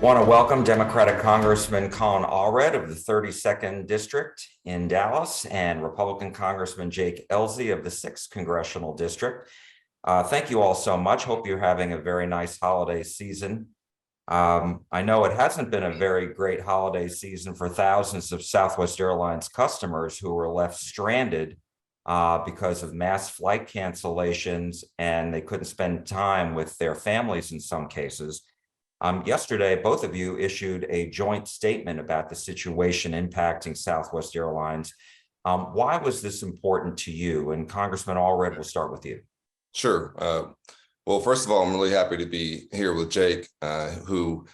Want to welcome Democratic Congressman Colin Allred of the 32nd District in Dallas and Republican Congressman Jake Ellzey of the 6th Congressional District. Thank you all so much. Hope you're having a very nice holiday season. I know it hasn't been a very great holiday season for thousands of Southwest Airlines customers who were left stranded because of mass flight cancellations, and they couldn't spend time with their families in some cases. Yesterday, both of you issued a joint statement about the situation impacting Southwest Airlines. Why was this important to you? And Congressman Allred, we'll start with you. Sure. Well, first of all, I'm really happy to be here with Jake, who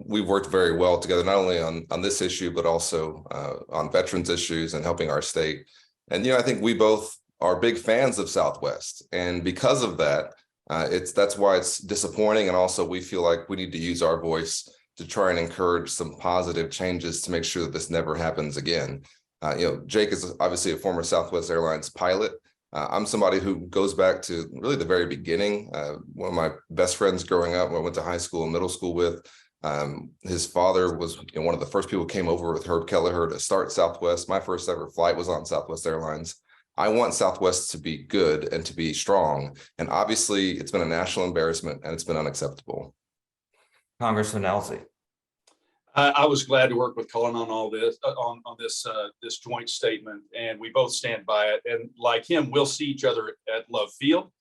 we've worked very well together, not only on this issue, but also on veterans issues and helping our state. And, I think we both are big fans of Southwest. And because of that, that's why it's disappointing. And also we feel like we need to use our voice to try and encourage some positive changes to make sure that this never happens again. Jake is obviously a former Southwest Airlines pilot. I'm somebody who goes back to really the very beginning. One of my best friends growing up, when I went to high school and middle school with, his father was one of the first people who came over with Herb Kelleher to start Southwest. My first ever flight was on Southwest Airlines. I want Southwest to be good and to be strong. And obviously, it's been a national embarrassment and it's been unacceptable. Congressman Ellzey. I was glad to work with Colin on all this, on this joint statement, and we both stand by it. And like him, we'll see each other at Love Field.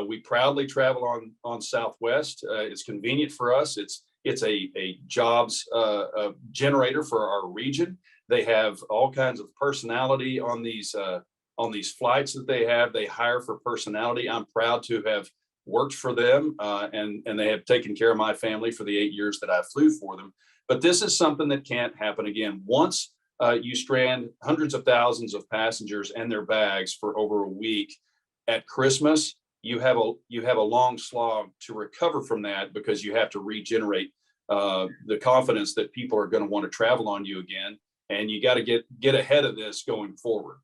We proudly travel on Southwest. It's convenient for us. It's a jobs generator for our region. They have all kinds of personality on these flights that they have. They hire for personality. I'm proud to have worked for them, and they have taken care of my family for the 8 years that I flew for them. But this is something that can't happen again. Once you strand hundreds of thousands of passengers and their bags for over a week at Christmas, you have a long slog to recover from that, because you have to regenerate the confidence that people are going to want to travel on you again. And you got to get ahead of this going forward.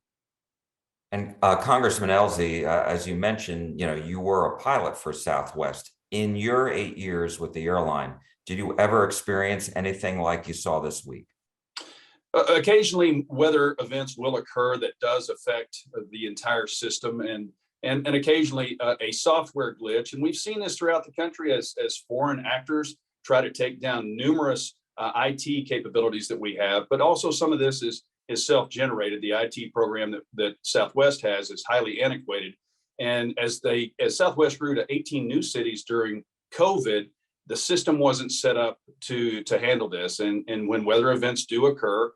And Congressman Ellzey, as you mentioned, you were a pilot for Southwest. In your 8 years with the airline, did you ever experience anything like you saw this week? Occasionally, weather events will occur that does affect the entire system, and occasionally a software glitch. And we've seen this throughout the country as foreign actors try to take down numerous IT capabilities that we have. But also some of this is self-generated. The IT program that Southwest has is highly antiquated. And as Southwest grew to 18 new cities during COVID, the system wasn't set up to handle this. And when weather events do occur,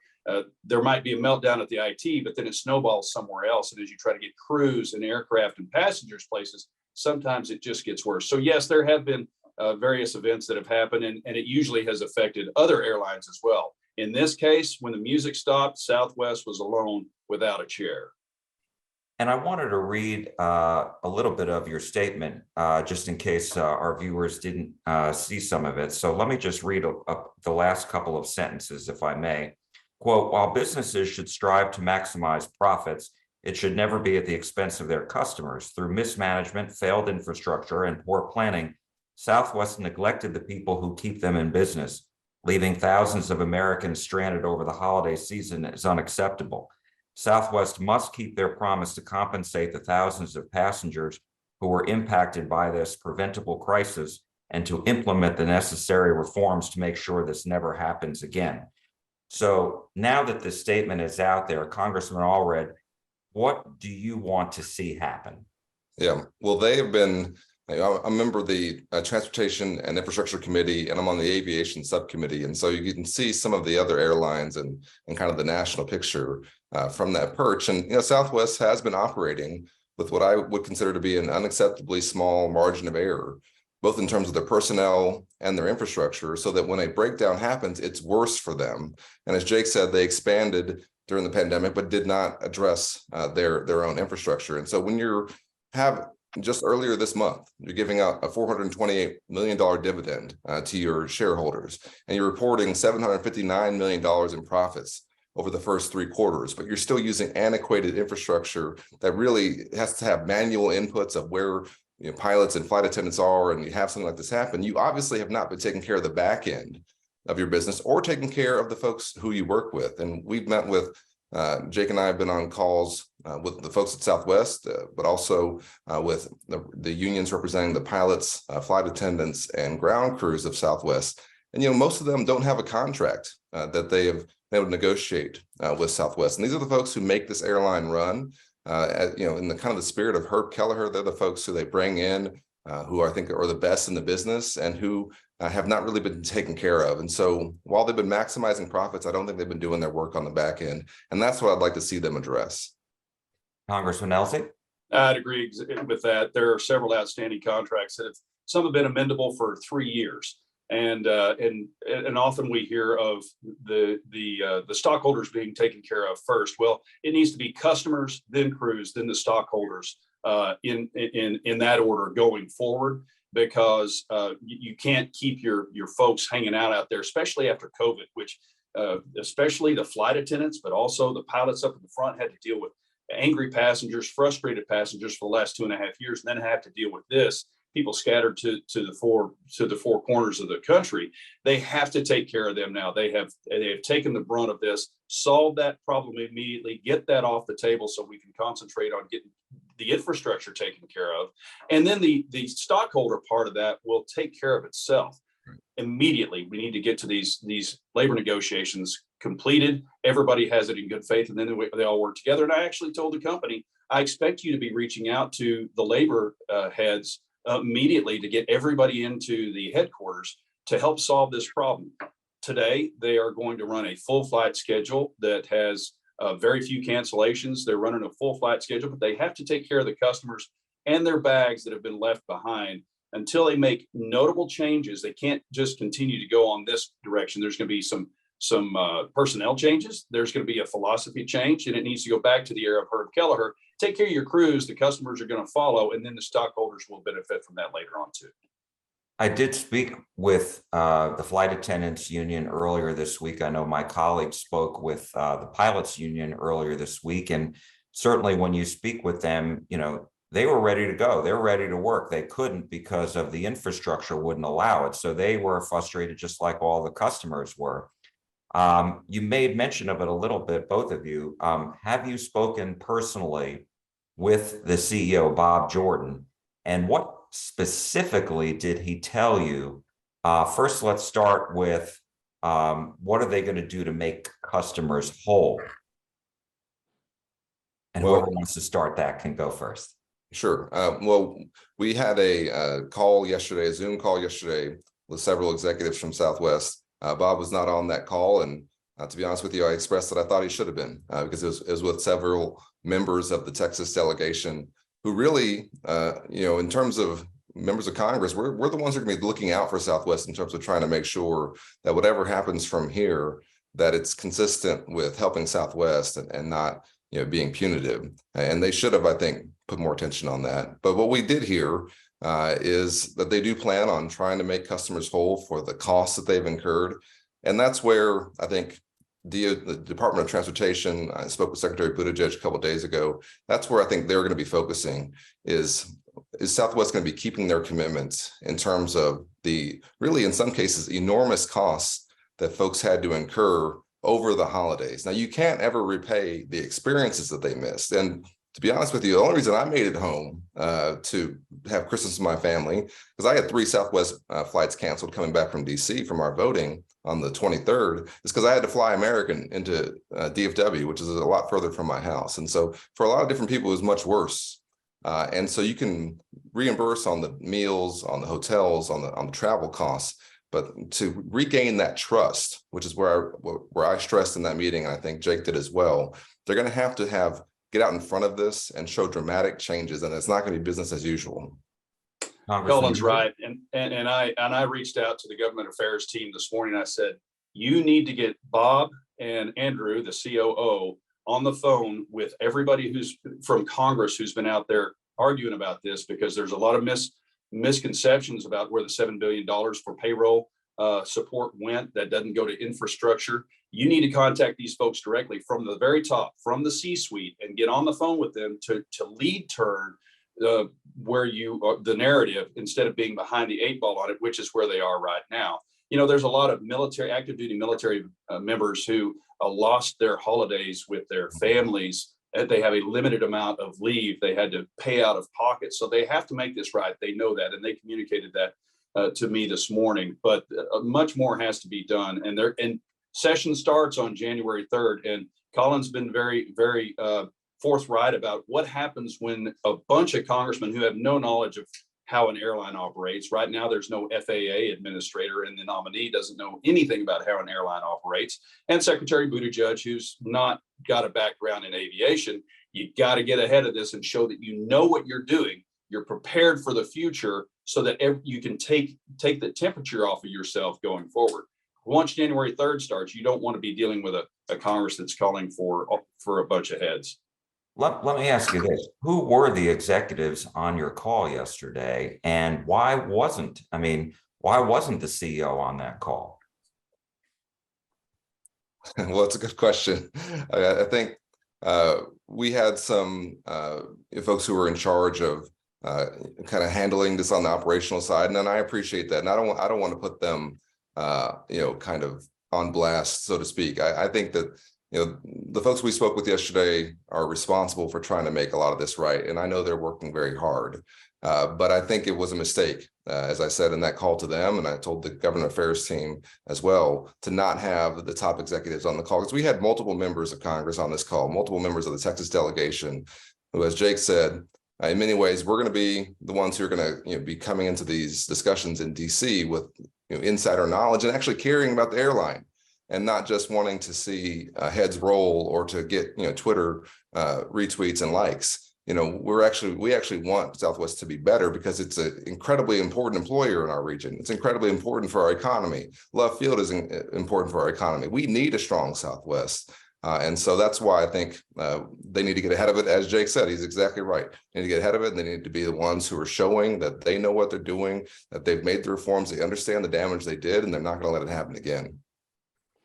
there might be a meltdown at the IT, but then it snowballs somewhere else. And as you try to get crews and aircraft and passengers places, sometimes it just gets worse. So yes, there have been various events that have happened, and it usually has affected other airlines as well. In this case, when the music stopped, Southwest was alone without a chair. And I wanted to read a little bit of your statement, just in case our viewers didn't see some of it. So let me just read the last couple of sentences, if I may. Quote, while businesses should strive to maximize profits, it should never be at the expense of their customers. Through mismanagement, failed infrastructure, and poor planning, Southwest neglected the people who keep them in business. Leaving thousands of Americans stranded over the holiday season is unacceptable. Southwest must keep their promise to compensate the thousands of passengers who were impacted by this preventable crisis, and to implement the necessary reforms to make sure this never happens again. So now that this statement is out there, Congressman Allred, what do you want to see happen? Yeah, well, they have been, I'm a member of the Transportation and Infrastructure Committee, and I'm on the Aviation Subcommittee. And so you can see some of the other airlines and kind of the national picture from that perch. And, Southwest has been operating with what I would consider to be an unacceptably small margin of error, both in terms of their personnel and their infrastructure, so that when a breakdown happens, it's worse for them. And as Jake said, they expanded during the pandemic, but did not address their own infrastructure. And so when you have, just earlier this month, you're giving out a $428 million dividend to your shareholders, and you're reporting $759 million in profits over the first 3 quarters, but you're still using antiquated infrastructure that really has to have manual inputs of where pilots and flight attendants are, and you have something like this happen. You obviously have not been taking care of the back end of your business or taking care of the folks who you work with. And we've met with Jake and I have been on calls with the folks at Southwest, but also with the unions representing the pilots, flight attendants, and ground crews of Southwest. And, most of them don't have a contract that they have been able to negotiate with Southwest. And these are the folks who make this airline run, in the kind of the spirit of Herb Kelleher. They're the folks who they bring in, who I think are the best in the business and who have not really been taken care of. And so while they've been maximizing profits, I don't think they've been doing their work on the back end. And that's what I'd like to see them address. Congressman Elsie? I'd agree with that. There are several outstanding contracts that some have been amendable for 3 years. And often we hear of the stockholders being taken care of first. Well, it needs to be customers, then crews, then the stockholders in that order going forward, because you can't keep your folks hanging out there, especially after COVID, which especially the flight attendants, but also the pilots up in the front had to deal with angry passengers, frustrated passengers for the last 2.5 years, and then have to deal with this. People scattered to the four corners of the country. They have to take care of them now. They have taken the brunt of this. Solve that problem immediately. Get that off the table so we can concentrate on getting the infrastructure taken care of, and then the stockholder part of that will take care of itself immediately. We need to get to these labor negotiations completed. Everybody has it in good faith, and then they all work together. And I actually told the company, I expect you to be reaching out to the labor heads immediately to get everybody into the headquarters to help solve this problem. Today, they are going to run a full flight schedule that has very few cancellations. They're running a full flight schedule, but they have to take care of the customers and their bags that have been left behind until they make notable changes. They can't just continue to go on this direction. There's going to be some personnel changes. There's going to be a philosophy change, and it needs to go back to the era of Herb Kelleher. Take care of your crews. The customers are going to follow, and then the stockholders will benefit from that later on too. I did speak with the flight attendants union earlier this week. I know my colleague spoke with the pilots union earlier this week, and certainly when you speak with them, they were ready to go. They're ready to work. They couldn't because of the infrastructure wouldn't allow it. So they were frustrated just like all the customers were. You made mention of it a little bit, both of you. Have you spoken personally with the CEO, Bob Jordan, and what specifically did he tell you? First, let's start with what are they going to do to make customers whole? And whoever wants to start that can go first. Sure. Well, we had a call yesterday, a Zoom call yesterday with several executives from Southwest. Bob was not on that call, and to be honest with you, I expressed that I thought he should have been because it was with several members of the Texas delegation who really, in terms of members of Congress, we're the ones who are going to be looking out for Southwest in terms of trying to make sure that whatever happens from here, that it's consistent with helping Southwest and not, being punitive. And they should have, I think, put more attention on that. But what we did hear is that they do plan on trying to make customers whole for the costs that they've incurred. And that's where I think the Department of Transportation, I spoke with Secretary Buttigieg a couple of days ago. That's where I think they're going to be focusing is Southwest going to be keeping their commitments in terms of the really, in some cases, enormous costs that folks had to incur over the holidays. Now, you can't ever repay the experiences that they missed. And to be honest with you, the only reason I made it home to have Christmas with my family, because I had 3 Southwest flights canceled coming back from DC from our voting on the 23rd, is because I had to fly American into DFW, which is a lot further from my house. And so for a lot of different people, it was much worse. And so you can reimburse on the meals, on the hotels, on the travel costs. But to regain that trust, which is where I stressed in that meeting, and I think Jake did as well, they're going to have get out in front of this and show dramatic changes, and it's not going to be business as usual. Colin's right, and I reached out to the government affairs team this morning. I said, you need to get Bob and Andrew, the COO, on the phone with everybody who's from Congress who's been out there arguing about this, because there's a lot of misconceptions about where the $7 billion for payroll support went. That doesn't go to infrastructure. You need to contact these folks directly from the very top, from the C-suite, and get on the phone with them to lead turn where you are the narrative instead of being behind the 8 ball on it, which is where they are right now. there's a lot of active duty military members who lost their holidays with their families. They have a limited amount of leave they had to pay out of pocket. So they have to make this right. They know that, and they communicated that to me this morning. But much more has to be done. And session starts on January 3rd. And Colin's been very, very forthright about what happens when a bunch of congressmen who have no knowledge of how an airline operates. Right now, there's no FAA administrator, and the nominee doesn't know anything about how an airline operates. And Secretary Buttigieg, who's not got a background in aviation, you got to get ahead of this and show that you know what you're doing. You're prepared for the future so that you can take the temperature off of yourself going forward. Once January 3rd starts, you don't want to be dealing with a Congress that's calling for a bunch of heads. Let me ask you this. Who were the executives on your call yesterday, and why wasn't the CEO on that call? Well, it's a good question. I think we had some folks who were in charge of kind of handling this on the operational side, and I appreciate that. And I don't want to put them, kind of on blast, so to speak. I think that the folks we spoke with yesterday are responsible for trying to make a lot of this right, and I know they're working very hard. But I think it was a mistake, as I said in that call to them, and I told the government affairs team as well, to not have the top executives on the call, because we had multiple members of Congress on this call, multiple members of the Texas delegation, who, as Jake said, in many ways, we're going to be the ones who are going to be coming into these discussions in DC with insider knowledge and actually caring about the airline, and not just wanting to see heads roll or to get Twitter retweets and likes. We actually want Southwest to be better because it's an incredibly important employer in our region. It's incredibly important for our economy. Love Field is important for our economy. We need a strong Southwest. And so that's why I think they need to get ahead of it. As Jake said, he's exactly right. They need to get ahead of it, and they need to be the ones who are showing that they know what they're doing, that they've made the reforms, they understand the damage they did, and they're not going to let it happen again.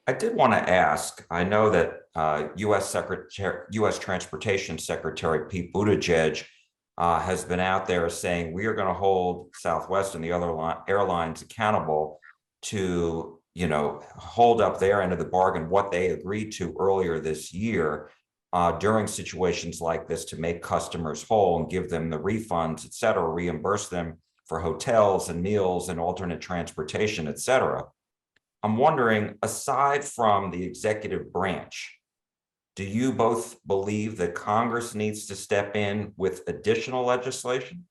I did want to ask, I know that U.S. Transportation Secretary Pete Buttigieg has been out there saying we are going to hold Southwest and the other airlines accountable to, hold up their end of the bargain, what they agreed to earlier this year during situations like this, to make customers whole and give them the refunds, et cetera, reimburse them for hotels and meals and alternate transportation, et cetera. I'm wondering, aside from the executive branch, do you both believe that Congress needs to step in with additional legislation?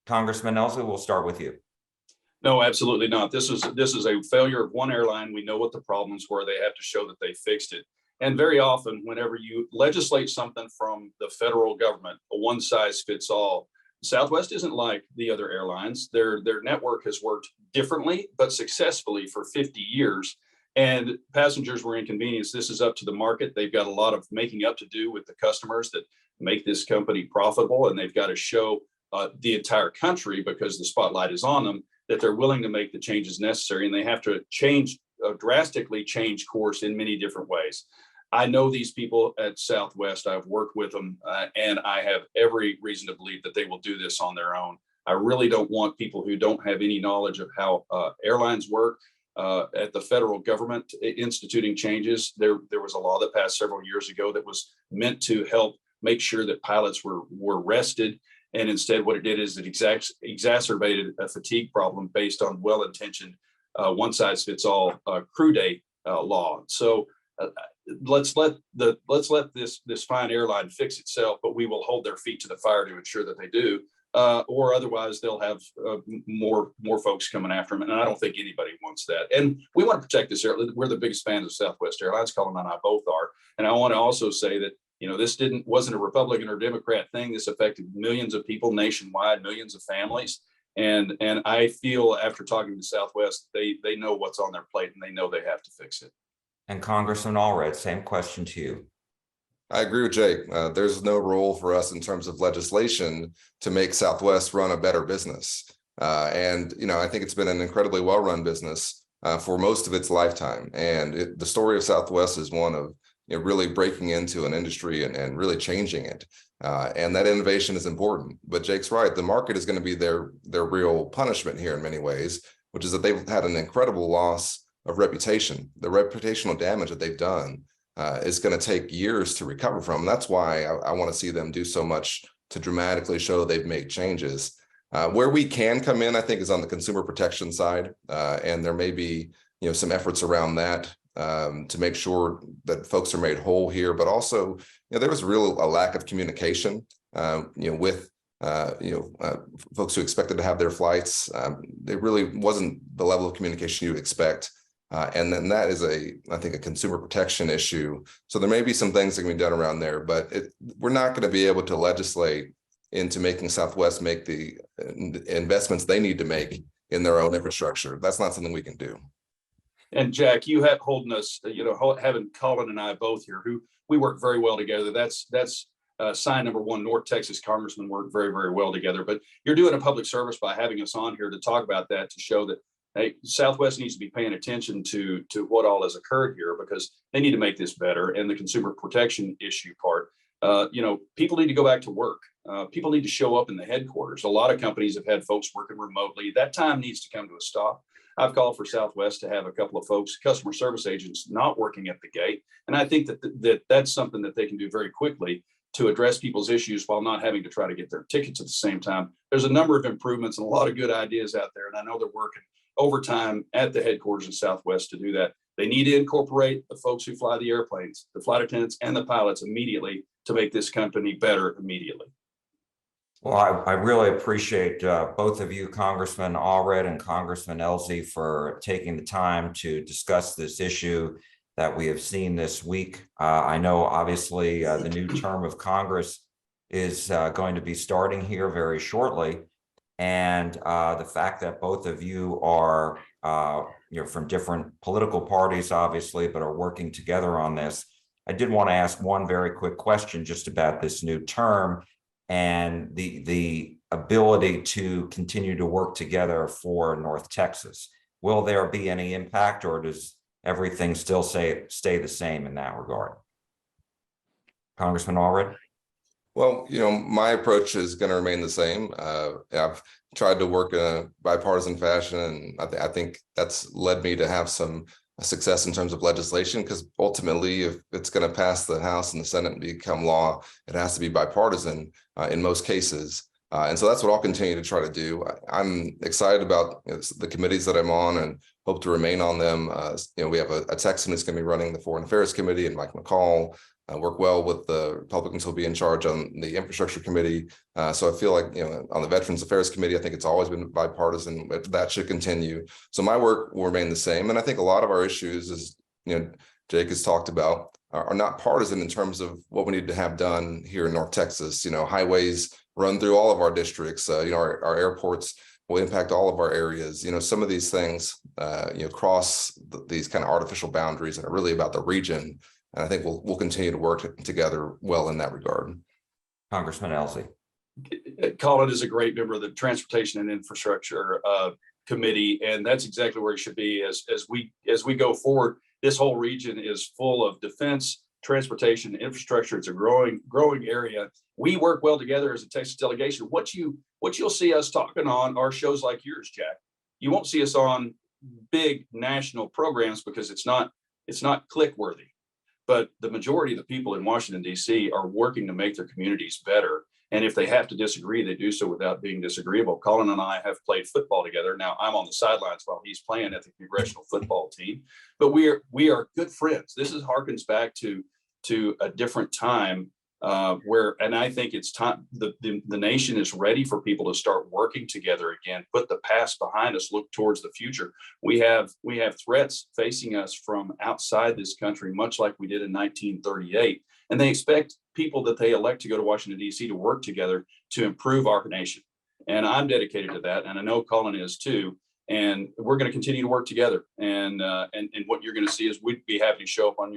Congressman Ellzey, we'll start with you. No, absolutely not. This is a failure of one airline. We know what the problems were. They have to show that they fixed it. And very often, whenever you legislate something from the federal government, a one size fits all, Southwest isn't like the other airlines. Their network has worked differently, but successfully for 50 years. And passengers were inconvenienced. This is up to the market. They've got a lot of making up to do with the customers that make this company profitable. And they've got to show the entire country, because the spotlight is on them, that they're willing to make the changes necessary. And they have to drastically change course in many different ways. I know these people at Southwest. I've worked with them, and I have every reason to believe that they will do this on their own. I really don't want people who don't have any knowledge of how airlines work at the federal government instituting changes. There was a law that passed several years ago that was meant to help make sure that pilots were rested. And instead, what it did is it exacerbated a fatigue problem based on well-intentioned one-size-fits-all crew day law. So let's let this fine airline fix itself, but we will hold their feet to the fire to ensure that they do, or otherwise they'll have more folks coming after them. And I don't think anybody wants that. And we want to protect this airline. We're the biggest fans of Southwest Airlines. Colin and I both are. And I want to also say that this wasn't a Republican or Democrat thing. This affected millions of people nationwide, millions of families. And I feel, after talking to Southwest, they know what's on their plate, and they know they have to fix it. And Congressman Allred, same question to you. I agree with Jake. There's no role for us in terms of legislation to make Southwest run a better business. And I think it's been an incredibly well-run business for most of its lifetime. And the story of Southwest is one of really breaking into an industry and really changing it. And that innovation is important. But Jake's right, the market is going to be their real punishment here in many ways, which is that they've had an incredible loss of reputation. The reputational damage that they've done is going to take years to recover from. And that's why I want to see them do so much to dramatically show they've made changes. Where we can come in, I think, is on the consumer protection side. And there may be, some efforts around that to make sure that folks are made whole here, but also, there was a lack of communication, with, folks who expected to have their flights. It really wasn't the level of communication you would expect. And then that is I think a consumer protection issue. So there may be some things that can be done around there, but we're not going to be able to legislate into making Southwest make the investments they need to make in their own infrastructure. That's not something we can do. And Jack, you have holding us, having Colin and I both here, who we work very well together. That's sign number one. North Texas congressmen work very, very well together. But you're doing a public service by having us on here to talk about that, to show that, hey, Southwest needs to be paying attention to what all has occurred here, because they need to make this better. And the consumer protection issue part, people need to go back to work. People need to show up in the headquarters. A lot of companies have had folks working remotely. That time needs to come to a stop. I've called for Southwest to have a couple of folks, customer service agents, not working at the gate. And I think that's something that they can do very quickly to address people's issues while not having to try to get their tickets at the same time. There's a number of improvements and a lot of good ideas out there. And I know they're working overtime at the headquarters in Southwest to do that. They need to incorporate the folks who fly the airplanes, the flight attendants and the pilots immediately to make this company better immediately. Well, I really appreciate both of you, Congressman Allred and Congressman Elsie, for taking the time to discuss this issue that we have seen this week. I know, obviously, the new term of Congress is going to be starting here very shortly. And the fact that both of you are from different political parties, obviously, but are working together on this. I did want to ask one very quick question just about this new term and the ability to continue to work together for North Texas. Will there be any impact, or does everything still stay the same in that regard? Congressman Allred? Well, my approach is going to remain the same. I've tried to work in a bipartisan fashion, and I think that's led me to have some success in terms of legislation, because ultimately, if it's going to pass the House and the Senate and become law, it has to be bipartisan in most cases. And so that's what I'll continue to try to do. I'm excited about the committees that I'm on and hope to remain on them. We have a Texan who's going to be running the Foreign Affairs Committee, and Mike McCall. Work well with the Republicans who'll be in charge on the Infrastructure Committee. So I feel like, on the Veterans Affairs Committee, I think it's always been bipartisan, but that should continue. So my work will remain the same. And I think a lot of our issues, as Jake has talked about, are not partisan in terms of what we need to have done here in North Texas. Highways run through all of our districts. Our airports will impact all of our areas. Some of these things, cross these kind of artificial boundaries and are really about the region. And I think we'll continue to work together well in that regard. Congressman Elsie. Colin is a great member of the Transportation and Infrastructure Committee, and that's exactly where he should be as we go forward. This whole region is full of defense, transportation, infrastructure. It's a growing area. We work well together as a Texas delegation. What you'll see us talking on are shows like yours, Jack. You won't see us on big national programs because it's not click worthy. But the majority of the people in Washington, D.C. are working to make their communities better. And if they have to disagree, they do so without being disagreeable. Colin and I have played football together. Now I'm on the sidelines while he's playing at the congressional football team, but we are good friends. This harkens back to a different time and I think it's time the nation is ready for people to start working together again, put the past behind us, look towards the future. We have threats facing us from outside this country, much like we did in 1938. And they expect people that they elect to go to Washington, D.C. to work together to improve our nation. And I'm dedicated to that. And I know Colin is too. And we're going to continue to work together. And what you're going to see is we'd be happy to show up on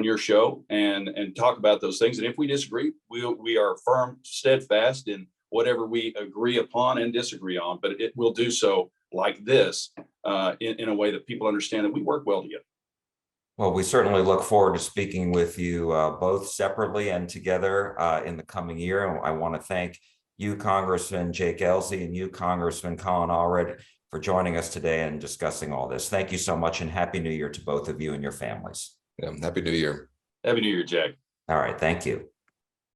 your show and talk about those things. And if we disagree, we are firm, steadfast in whatever we agree upon and disagree on, but it will do so like this in a way that people understand that we work well together. Well, we certainly look forward to speaking with you both separately and together in the coming year. And I want to thank you, Congressman Jake Ellzey, and you, Congressman Colin Allred, for joining us today and discussing all this. Thank you so much, and Happy New Year to both of you and your families. Yeah, Happy New Year. Happy New Year, Jack. All right, thank you.